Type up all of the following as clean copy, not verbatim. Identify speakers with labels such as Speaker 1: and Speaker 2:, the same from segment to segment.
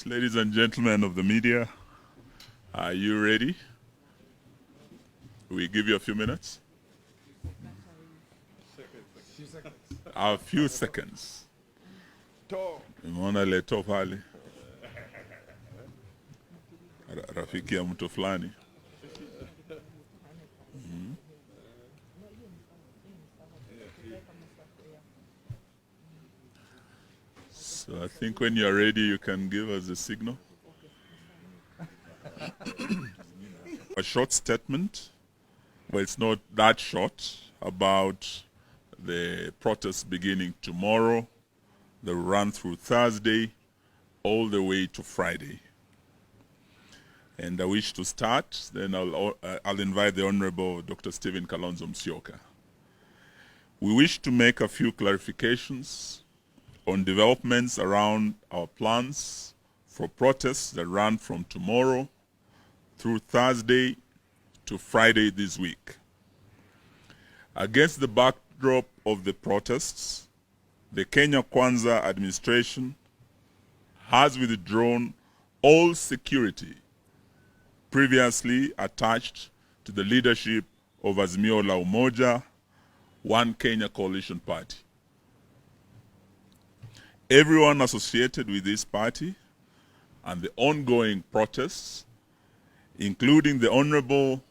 Speaker 1: ladies and gentlemen of the media, are you ready? We give you a few minutes? A few seconds. Umeona leto pale rafiki ya mtu fulani. So I think when you're ready, you can give us a signal. A short statement, well, it's not that short, about the protests beginning tomorrow, the run through Thursday, all the way to Friday. And I wish to start, then I'll invite the Honorable Dr. Stephen Kalonzo Musyoka. We wish to make a few clarifications on developments around our plans for protests that run from tomorrow through Thursday to Friday this week. Against the backdrop of the protests, the Kenya Kwanza administration has withdrawn all security previously attached to the leadership of Azimio la Umoja, One Kenya Coalition Party. Everyone associated with this party and the ongoing protests, including the Honorable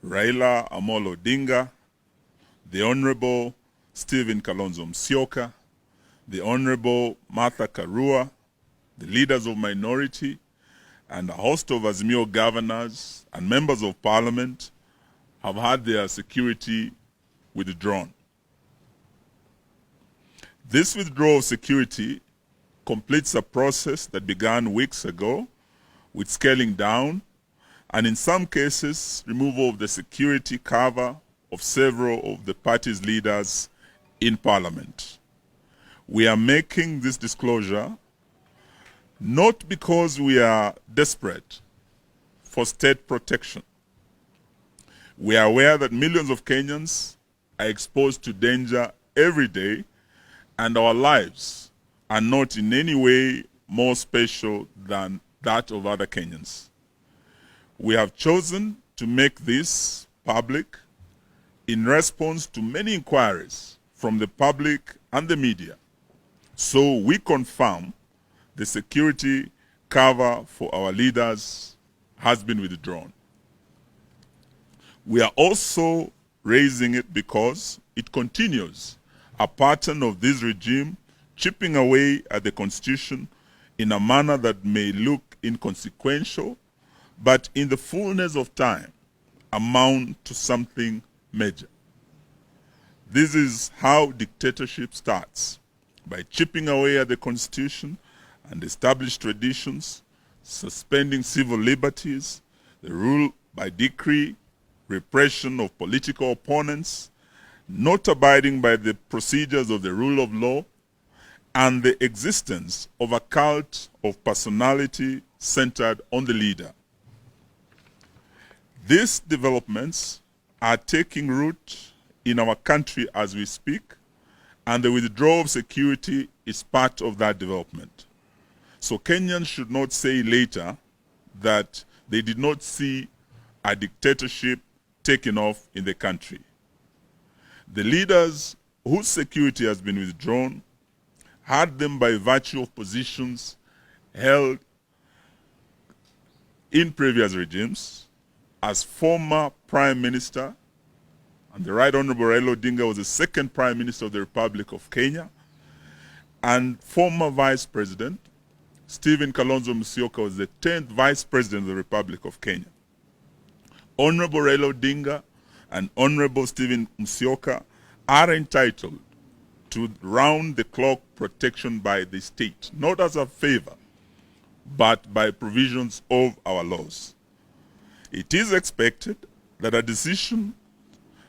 Speaker 1: Raila Odinga, the Honorable Stephen Kalonzo Musyoka, the Honorable Martha Karua, the leaders of minority, and a host of Azimio governors and members of parliament have had their security withdrawn. This withdrawal of security completes a process that began weeks ago with scaling down and in some cases removal of the security cover of several of the party's leaders in parliament. We are making this disclosure not because we are desperate for state protection. We are aware that millions of Kenyans are exposed to danger every day, and our lives are not in any way more special than that of other Kenyans. We have chosen to make this public in response to many inquiries from the public and the media. So we confirm the security cover for our leaders has been withdrawn. We are also raising it because it continues a pattern of this regime chipping away at the Constitution in a manner that may look inconsequential, but in the fullness of time amount to something major. This is how dictatorship starts, by chipping away at the Constitution and established traditions, suspending civil liberties, the rule by decree, repression of political opponents, not abiding by the procedures of the rule of law, and the existence of a cult of personality centered on the leader. These developments are taking root in our country as we speak, and the withdrawal of security is part of that development. So Kenyans should not say later that they did not see a dictatorship taken off in the country. The leaders whose security has been withdrawn had them by virtue of positions held in previous regimes. As former Prime Minister, and the Right Honorable Raila Odinga was the second Prime Minister of the Republic of Kenya, and former Vice President Stephen Kalonzo Musyoka was the 10th Vice President of the Republic of Kenya. Honorable Raila Odinga and Honorable Stephen Musyoka are entitled to round-the-clock protection by the state, not as a favor, but by provisions of our laws. It is expected that a decision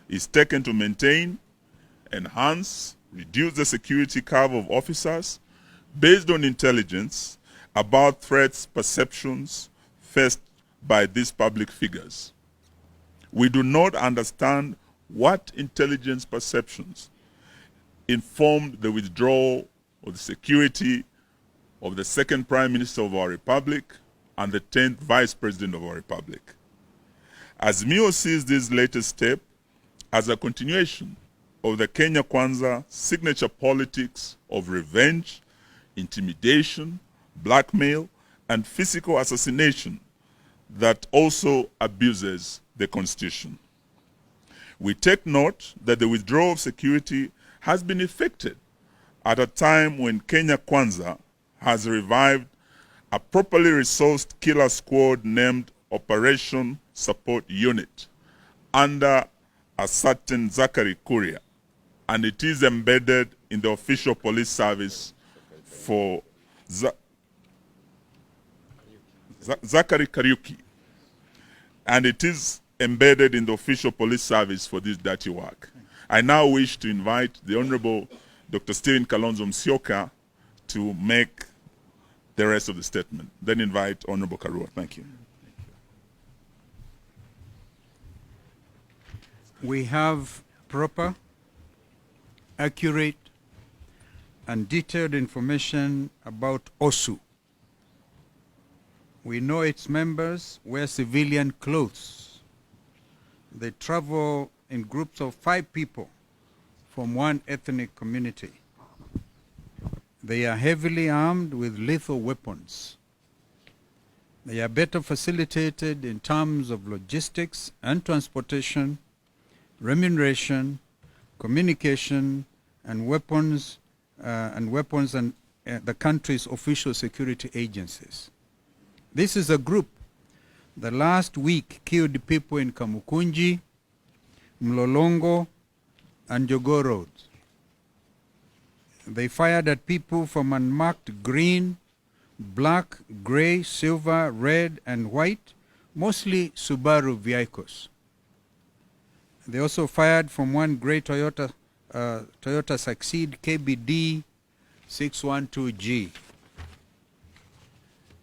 Speaker 1: is taken to maintain, enhance, reduce the security cover of officers based on intelligence about threats perceptions faced by these public figures. We do not understand what intelligence perceptions informed the withdrawal of the security of the second Prime Minister of our Republic and the 10th Vice President of our Republic. Azimio sees this latest step as a continuation of the Kenya Kwanza signature politics of revenge, intimidation, blackmail, and physical assassination that also abuses the Constitution. We take note that the withdrawal of security has been effected at a time when Kenya Kwanza has revived a properly resourced killer squad named Operation Support Unit under a certain Zachary Kuria, and it is embedded in the official police service for Zachary Kariuki, and it is embedded in the official police service for this dirty work. I now wish to invite the Honorable Dr. Stephen Kalonzo Musyoka to make the rest of the statement. Then invite Honorable Karua. Thank you.
Speaker 2: We have proper, accurate, and detailed information about OSU. We know its members wear civilian clothes. They travel in groups of 5 people from one ethnic community. They are heavily armed with lethal weapons. They are better facilitated in terms of logistics and transportation, remuneration, communication, and weapons and the country's official security agencies. This is a group that last week killed people in Kamukunji, Mlolongo, and Jogoo roads. They fired at people from unmarked green, black, gray, silver, red, and white, mostly Subaru vehicles. They also fired from one gray Toyota Succeed KBD 612G.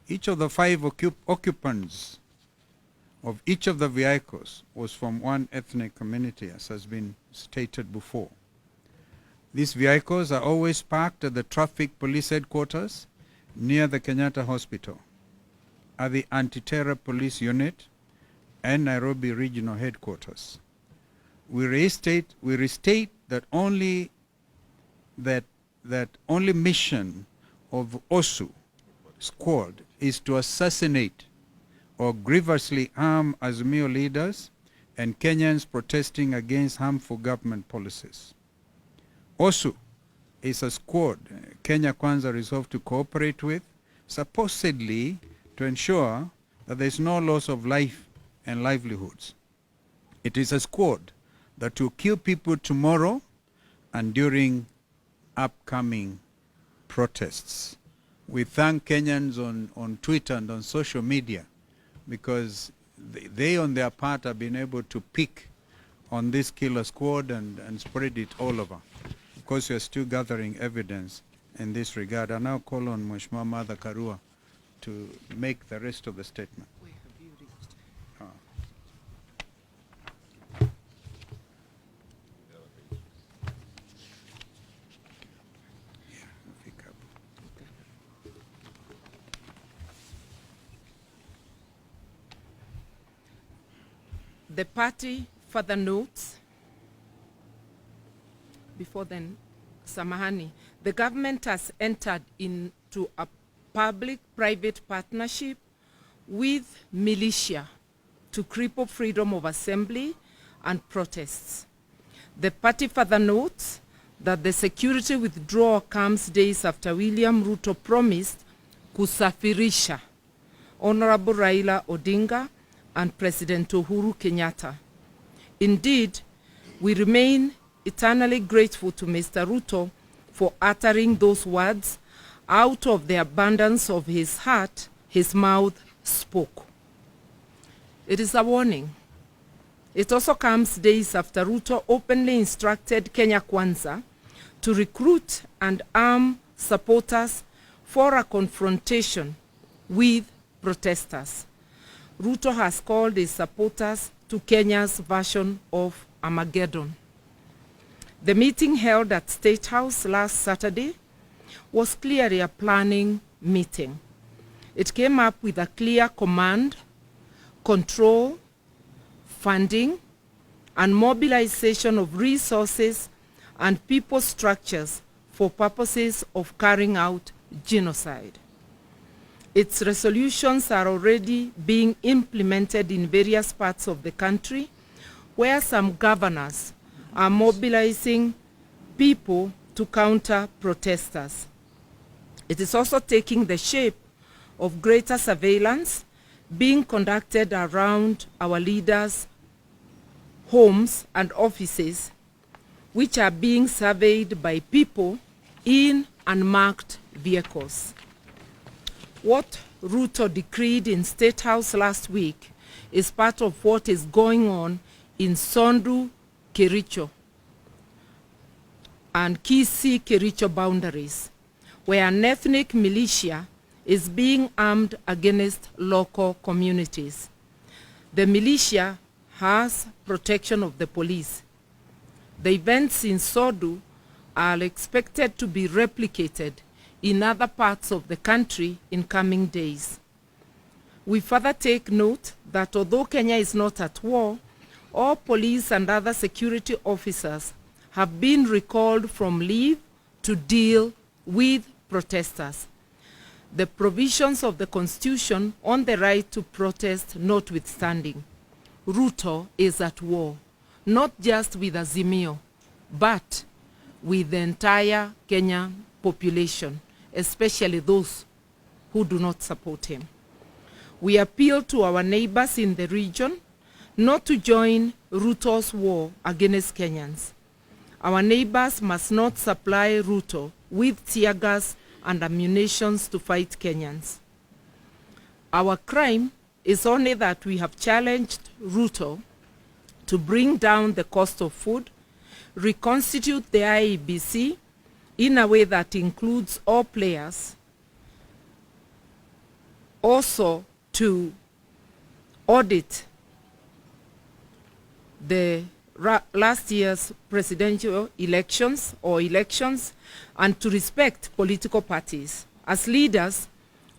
Speaker 2: Each of the 5 occupants of each of the vehicles was from one ethnic community, as has been stated before. These vehicles are always parked at the traffic police headquarters near the Kenyatta Hospital, at the Anti-Terror Police Unit, and Nairobi Regional Headquarters. We restate that only mission of OSU squad is to assassinate or grievously harm Azimio leaders and Kenyans protesting against harmful government policies. OSU is a squad Kenya Kwanza resolved to cooperate with, supposedly to ensure that there is no loss of life and livelihoods. It is a squad that will kill people tomorrow and during upcoming protests. We thank Kenyans on Twitter and on social media because they on their part have been able to pick on this killer squad and spread it all over. Of course, we are still gathering evidence in this regard. I now call on Mheshimiwa Martha Karua to make the rest of the statement.
Speaker 3: Where have you reached? The party further notes, before then, Samahani, the government has entered into a public-private partnership with militia to cripple freedom of assembly and protests. The party further notes that the security withdrawal comes days after William Ruto promised kusafirisha Honorable Raila Odinga and President Uhuru Kenyatta. Indeed, we remain eternally grateful to Mr. Ruto for uttering those words. Out of the abundance of his heart, his mouth spoke. It is a warning. It also comes days after Ruto openly instructed Kenya Kwanza to recruit and arm supporters for a confrontation with protesters. Ruto has called his supporters to Kenya's version of Armageddon. The meeting held at State House last Saturday was clearly a planning meeting. It came up with a clear command, control, funding, and mobilization of resources and people structures for purposes of carrying out genocide. Its resolutions are already being implemented in various parts of the country, where some governors are mobilizing people to counter protesters. It is also taking the shape of greater surveillance being conducted around our leaders' homes and offices, which are being surveyed by people in unmarked vehicles. What Ruto decreed in State House last week is part of what is going on in Sondu, Kericho, and Kisii-Kericho boundaries, where an ethnic militia is being armed against local communities. The militia has protection of the police. The events in Sondu are expected to be replicated in other parts of the country in coming days. We further take note that although Kenya is not at war, all police and other security officers have been recalled from leave to deal with protesters. The provisions of the Constitution on the right to protest notwithstanding, Ruto is at war, not just with Azimio, but with the entire Kenyan population, especially those who do not support him. We appeal to our neighbors in the region not to join Ruto's war against Kenyans. Our neighbors must not supply Ruto with tear gas and ammunition to fight Kenyans. Our crime is only that we have challenged Ruto to bring down the cost of food, reconstitute the IEBC in a way that includes all players, also to audit the last year's presidential elections, and to respect political parties. As leaders,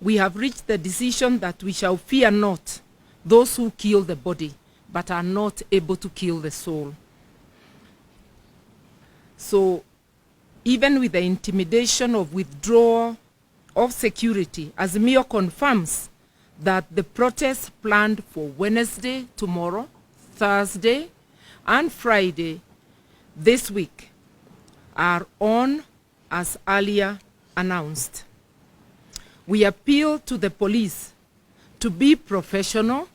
Speaker 3: we have reached the decision that we shall fear not those who kill the body, but are not able to kill the soul. So, even with the intimidation of withdrawal of security, Azimio confirms that the protests planned for Wednesday, tomorrow, Thursday, and Friday this week are on as earlier announced. We appeal to the police to be professional,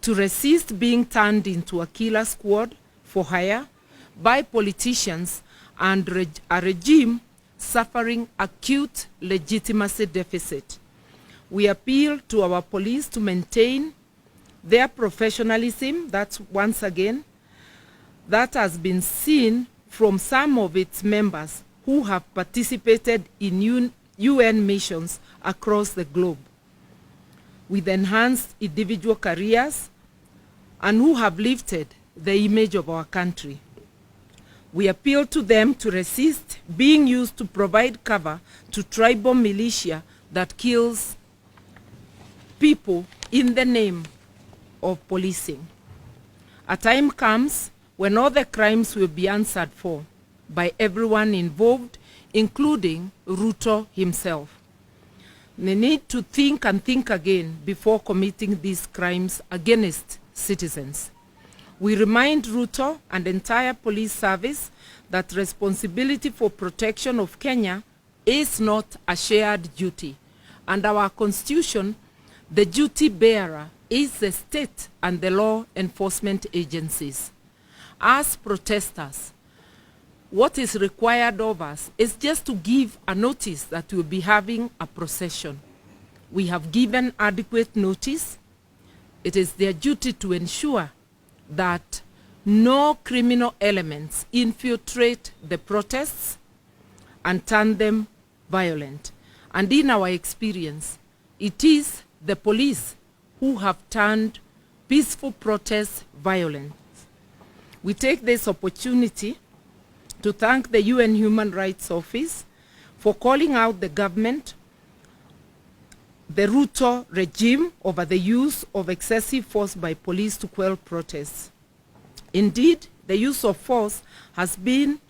Speaker 3: to resist being turned into a killer squad for hire by politicians and a regime suffering acute legitimacy deficit. We appeal to our police to maintain their professionalism, that's once again, that has been seen from some of its members who have participated in UN missions across the globe with enhanced individual careers and who have lifted the image of our country. We appeal to them to resist being used to provide cover to tribal militia that kills people in the name of policing. A time comes when all the crimes will be answered for by everyone involved, including Ruto himself. They need to think and think again before committing these crimes against citizens. We remind Ruto and the entire police service that responsibility for protection of Kenya is not a shared duty. Under our constitution, the duty bearer is the state and the law enforcement agencies. As protesters, what is required of us is just to give a notice that we'll be having a procession. We have given adequate notice. It is their duty to ensure that no criminal elements infiltrate the protests and turn them violent. And in our experience, it is the police who have turned peaceful protests violent. We take this opportunity to thank the UN Human Rights Office for calling out the government the Ruto regime over the use of excessive force by police to quell protests. Indeed, the use of force has been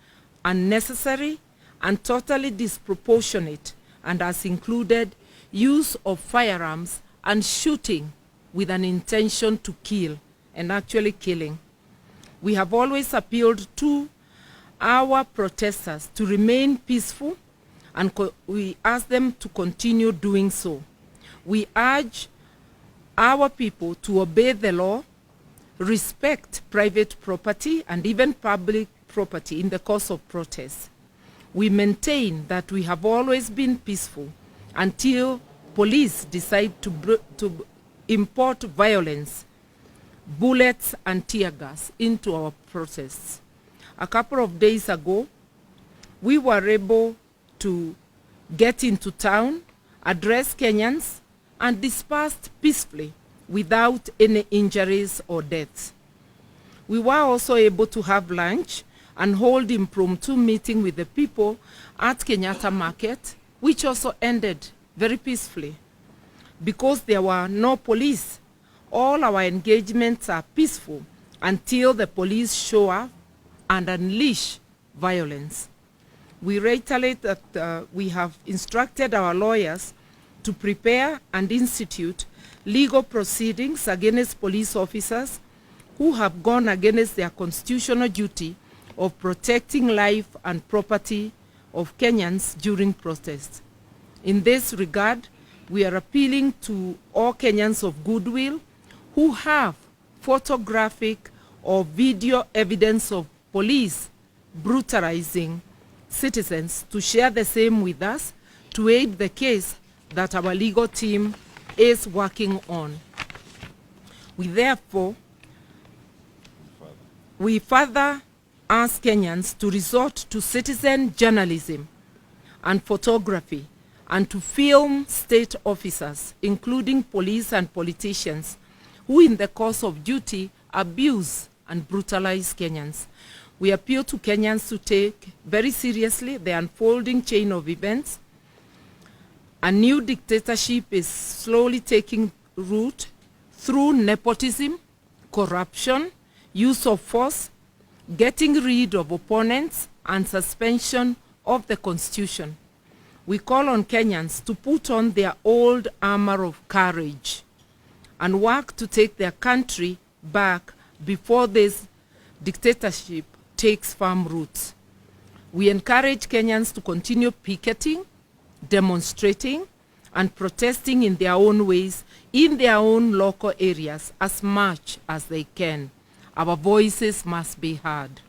Speaker 3: unnecessary and totally disproportionate and has included use of firearms and shooting with an intention to kill and actually killing. We have always appealed to our protesters to remain peaceful, and we ask them to continue doing so. We urge our people to obey the law, respect private property and even public property in the course of protests. We maintain that we have always been peaceful until police decide to import violence, bullets and tear gas into our protests. A couple of days ago, we were able to get into town, address Kenyans, and dispersed peacefully without any injuries or deaths. We were also able to have lunch and hold impromptu meeting with the people at Kenyatta Market, which also ended very peacefully. Because there were no police, all our engagements are peaceful until the police show up and unleash violence. We reiterate that we have instructed our lawyers to prepare and institute legal proceedings against police officers who have gone against their constitutional duty of protecting life and property of Kenyans during protests. In this regard, we are appealing to all Kenyans of goodwill who have photographic or video evidence of police brutalizing citizens to share the same with us to aid the case that our legal team is working on. We further ask Kenyans to resort to citizen journalism and photography and to film state officers, including police and politicians, who in the course of duty abuse and brutalize Kenyans. We appeal to Kenyans to take very seriously the unfolding chain of events. A new dictatorship is slowly taking root through nepotism, corruption, use of force, getting rid of opponents, and suspension of the Constitution. We call on Kenyans to put on their old armor of courage and work to take their country back before this dictatorship takes firm roots. We encourage Kenyans to continue picketing, demonstrating, and protesting in their own ways, in their own local areas, as much as they can. Our voices must be heard.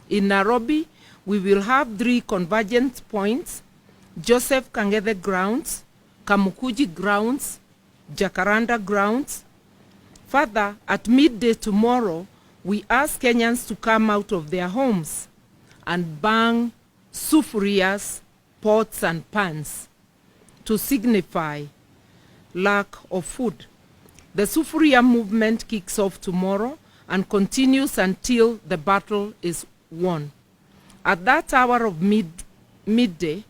Speaker 3: In Nairobi, we will have 3 convergence points: Joseph Kang'ethe grounds, Kamukuji grounds, Jacaranda grounds. Further, at midday tomorrow, we ask Kenyans to come out of their homes and bang sufurias, pots and pans to signify lack of food. The sufuria movement kicks off tomorrow and continues until the battle is won. At that hour of midday,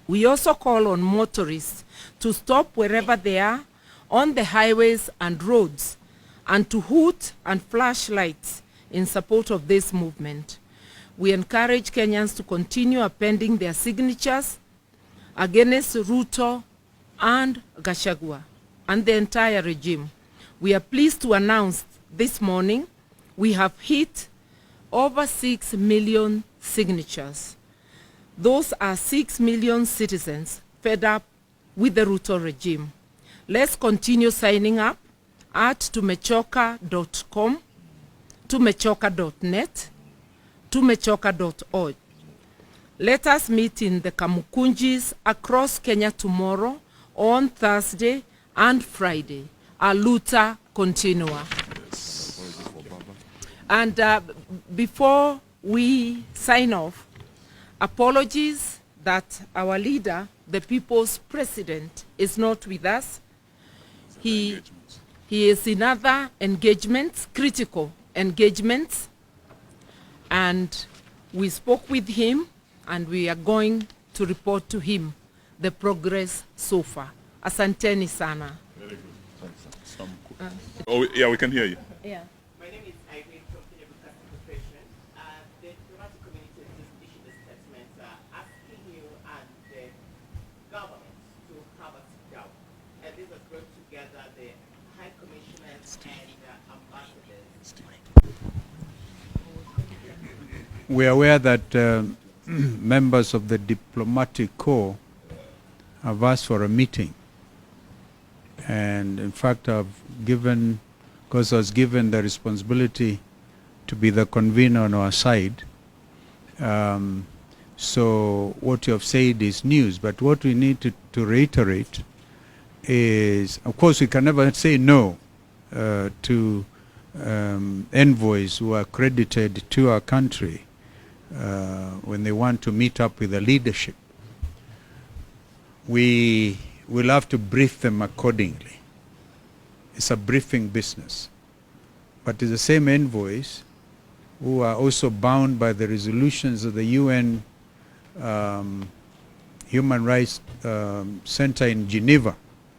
Speaker 3: we also call on motorists to stop wherever they are on the highways and roads and to hoot and flash lights in support of this movement. We encourage Kenyans to continue appending their signatures against Ruto and Gachagua and the entire regime. We are pleased to announce this morning we have hit over 6 million signatures. Those are 6 million citizens fed up with the Ruto regime. Let's continue signing up at tumechoka.com, tumechoka.net, tumechoka.org. Let us meet in the Kamukunjis across Kenya tomorrow, on Thursday and Friday. A luta continua. Yes. And before we sign off, apologies that our leader, the people's president, is not with us. He is in other engagements, critical engagements, and we spoke with him and we are going to report to him the progress so far. Asanteni sana.
Speaker 1: Very good. Oh, yeah, we can hear you.
Speaker 3: Yeah.
Speaker 4: My name is Irene from Kenya Broadcasting Corporation. The diplomatic community has just issued a statement asking you and the government to have a sit down. And this has brought together the high commissioners and ambassadors.
Speaker 2: We are aware that members of the diplomatic corps have asked for a meeting. And in fact, I've given, because I was given the responsibility to be the convener on our side. So what you have said is news, but what we need to reiterate is, of course, we can never say no to envoys who are accredited to our country when they want to meet up with the leadership. We will have to brief them accordingly. It's a briefing business. But it's the same envoys who are also bound by the resolutions of the UN Human Rights Center in Geneva,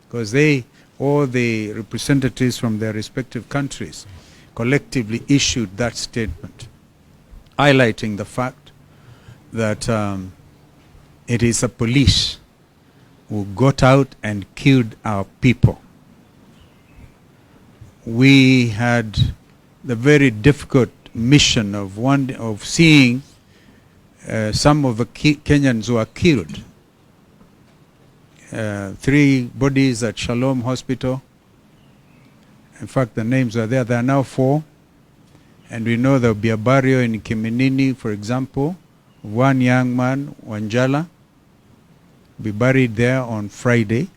Speaker 2: because all the representatives from their respective countries collectively issued that statement, highlighting the fact that it is the police who got out and killed our people. We had the very difficult mission of seeing some of the Kenyans who are killed. 3 bodies at Shalom Hospital. In fact, the names are there. There are now 4. And we know there will be a burial in Kiminini, for example. One young man, Wanjala, be buried there on Friday,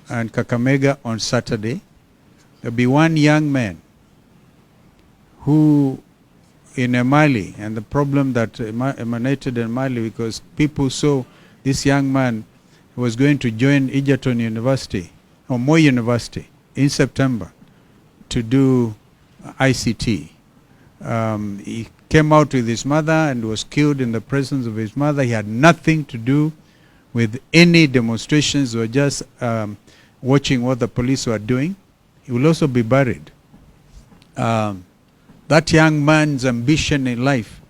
Speaker 2: and Kakamega on Saturday. There'll be one young man who in Emali, and the problem that emanated in Mali, because people saw this young man who was going to join Egerton University or Moi University in September to do ICT. He came out with his mother and was killed in the presence of his mother. He had nothing to do with any demonstrations or just watching what the police were doing. He will also be buried. That young man's ambition in life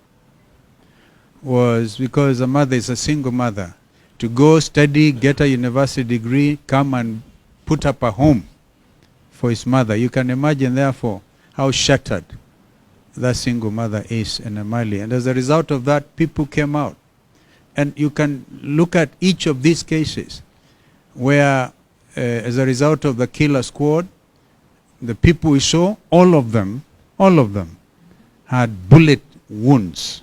Speaker 2: was, because the mother is a single mother, to go study, get a university degree, come and put up a home for his mother. You can imagine, therefore, how shattered that single mother is in Mali. And as a result of that, people came out. And you can look at each of these cases where, as a result of the killer squad, the people we saw, all of them had bullet wounds.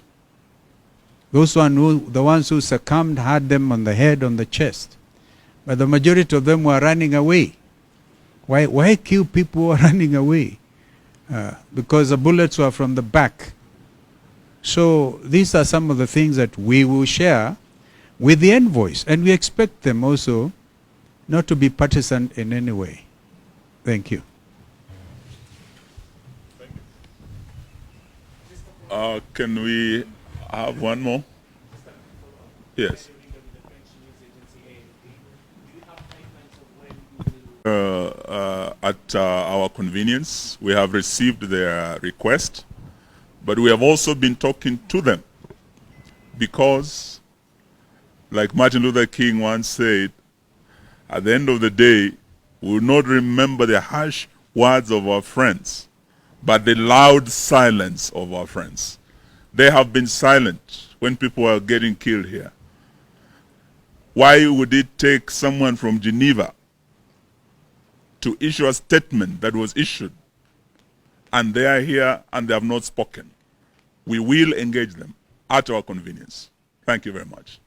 Speaker 2: The ones who succumbed had them on the head, on the chest. But the majority of them were running away. Why kill people who are running away? Because the bullets were from the back. So these are some of the things that we will share with the envoys, and we expect them also not to be partisan in any way. Thank you.
Speaker 1: Can we have one more? Yes. At our convenience, we have received their request, but we have also been talking to them because, like Martin Luther King once said, at the end of the day, we will not remember the harsh words of our friends, but the loud silence of our friends. They have been silent when people are getting killed here. Why would it take someone from Geneva to issue a statement that was issued, and they are here and they have not spoken? We will engage them at our convenience. Thank you very much.